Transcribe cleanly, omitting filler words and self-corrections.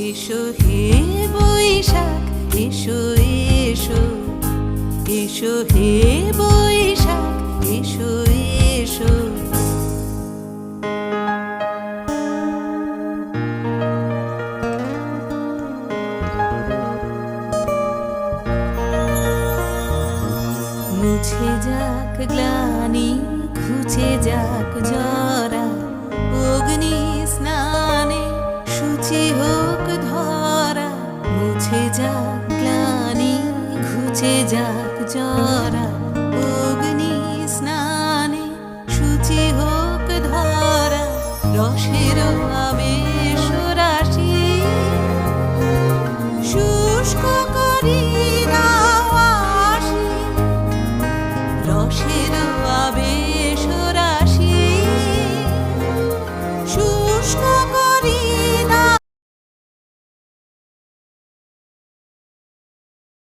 এসো হে বৈশাখ, এসো এসো, এসো হে বৈশাখ, এসো এসো। মুছে যাক গ্লানি, ঘুচে যাক জরা, অগ্নি স্নানে শুচি হোক ধরা। মুছে যাক গ্লানি, ঘুচে যাক জরা, অগ্নি স্নানে শুচি হোক ধরা। রসের আবেশ